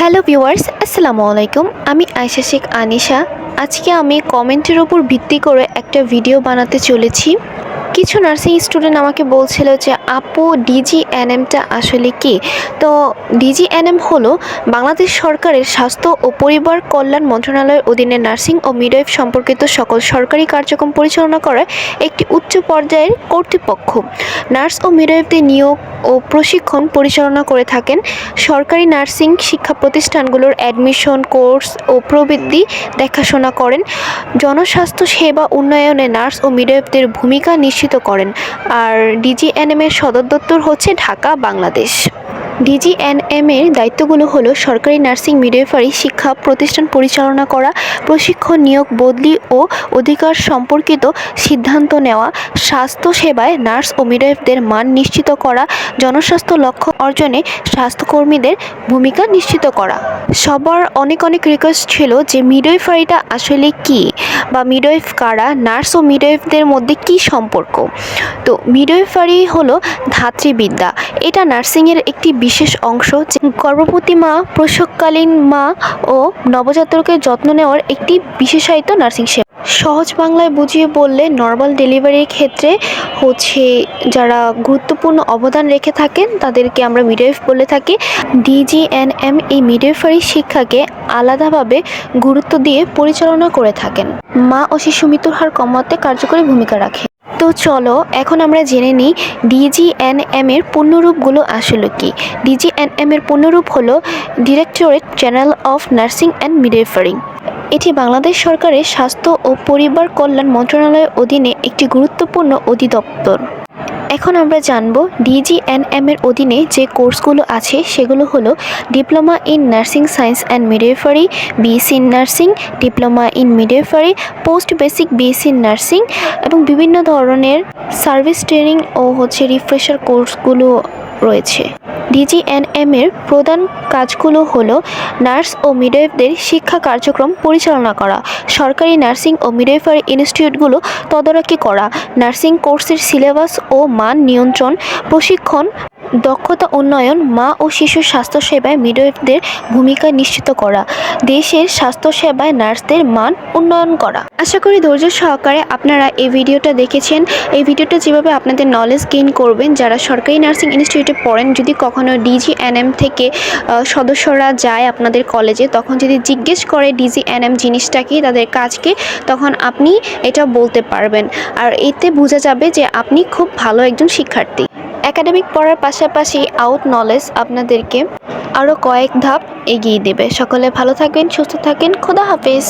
Hello viewers, আসসালামু আলাইকুম। আমি আয়েশা শেখ আনিশা। আজকে আমি কমেন্টের উপর ভিত্তি করে একটা ভিডিও বানাতে চলেছি। কিছু নার্সিং স্টুডেন্ট আমাকে বলছিল যে আপু ডিজিএনএমটা আসলে কি। তো ডিজিএনএম হলো বাংলাদেশ সরকারের স্বাস্থ্য ও পরিবার কল্যাণ মন্ত্রণালয়ের অধীনে নার্সিং ও মিডওয়াইফ সম্পর্কিত সকল সরকারি কার্যক্রম পরিচালনা করার একটি উচ্চ পর্যায়ের কর্তৃপক্ষ। নার্স ও মিডওয়াইফদের নিয়োগ ও প্রশিক্ষণ পরিচালনা করে থাকেন। সরকারি নার্সিং শিক্ষা প্রতিষ্ঠানগুলোর অ্যাডমিশন, কোর্স ও প্রবৃদ্ধি দেখাশোনা করেন। জনস্বাস্থ্য সেবা উন্নয়নে নার্স ও মিডওয়াইফদের ভূমিকা নিশ্চিত করেন। আর ডিজিএনএম এর সদর দপ্তর হচ্ছে ঢাকা, বাংলাদেশ। ডিজিএনএম এর দায়িত্বগুলো হলো সরকারি নার্সিং মিডওয়াইফারি শিক্ষা প্রতিষ্ঠান পরিচালনা করা, প্রশিক্ষণ, নিয়োগ, বদলি ও অধিকার সম্পর্কিত সিদ্ধান্ত নেওয়া, স্বাস্থ্য সেবায় নার্স ও মিডওয়াইফদের মান নিশ্চিত করা, জনস্বাস্থ্য লক্ষ্য অর্জনে স্বাস্থ্যকর্মীদের ভূমিকা নিশ্চিত করা। সবার অনেক রিকোয়েস্ট ছিল যে মিডওয়াইফারিটা আসলে কি, বা মিডওয়াইফ কারা, নার্স ও মিডওয়াইফদের মধ্যে কি সম্পর্ক। তো মিডওয়াইফারি হলো ধাত্রীবিদ্যা। এটা নার্সিংয়ের একটি বিশেষ অংশ। গর্ভবতী মা, প্রসবকালীন মা ও নবজাতকের যত্ন নেওয়ার একটি বিশেষায়িত নার্সিং সেবা। সহজ বাংলায় বুঝিয়ে বললে নর্মাল ডেলিভারির ক্ষেত্রে যারা গুরুত্বপূর্ণ অবদান রেখে থাকেন তাদেরকে আমরা মিডওয়াইফ বলে থাকি। ডিজিএনএম এই মিডওয়াইফারি শিক্ষাকে আলাদাভাবে গুরুত্ব দিয়ে পরিচালনা করে থাকেন। মা ও শিশু মৃত্যুর হার কমাতে কার্যকরী ভূমিকা রাখে। তো চলো এখন আমরা জেনে নিই ডিজিএনএম এর পূর্ণরূপগুলো আসলে কি। ডিজিএনএম এর পূর্ণরূপ হলো directorate general of nursing and midwifery. এটি বাংলাদেশ সরকারের স্বাস্থ্য ও পরিবার কল্যাণ মন্ত্রণালয়ের অধীনে একটি গুরুত্বপূর্ণ অধিদপ্তর। এখন আমরা জানব ডিজিএনএম এর অধীনে যে কোর্সগুলো আছে সেগুলো হলো diploma in nursing science and midwifery, BSc in nursing, diploma in midwifery, post basic BSc in nursing এবং বিভিন্ন ধরনের সার্ভিস ট্রেনিং ও রিফ্রেশার কোর্সগুলো রয়েছে। ডিজিএনএম এর প্রধান কাজগুলো হলো নার্স ও মিডওয়াইফদের শিক্ষা কার্যক্রম পরিচালনা করা, সরকারি নার্সিং ও মিডওয়াইফারি ইনস্টিটিউটগুলো তদারকি করা, নার্সিং কোর্সের সিলেবাস ও মান নিয়ন্ত্রণ, প্রশিক্ষণ, দক্ষতা উন্নয়ন, মা ও শিশুর স্বাস্থ্যসেবায় মিডওয়াইফদের ভূমিকা নিশ্চিত করা, দেশের স্বাস্থ্যসেবায় নার্সদের মান উন্নয়ন করা। আশা করি ধৈর্য সহকারে আপনারা এই ভিডিওটা দেখেছেন। এই ভিডিওটা যেভাবে আপনাদের নলেজ গেইন করবেন, যারা সরকারি নার্সিং ইনস্টিটিউটে পড়েন, যদি কখনো ডিজিএনএম থেকে সদস্যরা যায় আপনাদের কলেজে, তখন যদি জিজ্ঞেস করে ডিজিএনএম জিনিসটা কি, তাদের কাজকে, তখন আপনি এটা বলতে পারবেন। আর এতে বোঝা যাবে যে আপনি খুব ভালো একজন শিক্ষার্থী। একাডেমিক পড়ার পাশাপাশি আউট নলেজ আপনাদেরকে আরও কয়েক ধাপ এগিয়ে দেবে। সকলে ভালো থাকবেন, সুস্থ থাকেন। খোদা হাফেজ।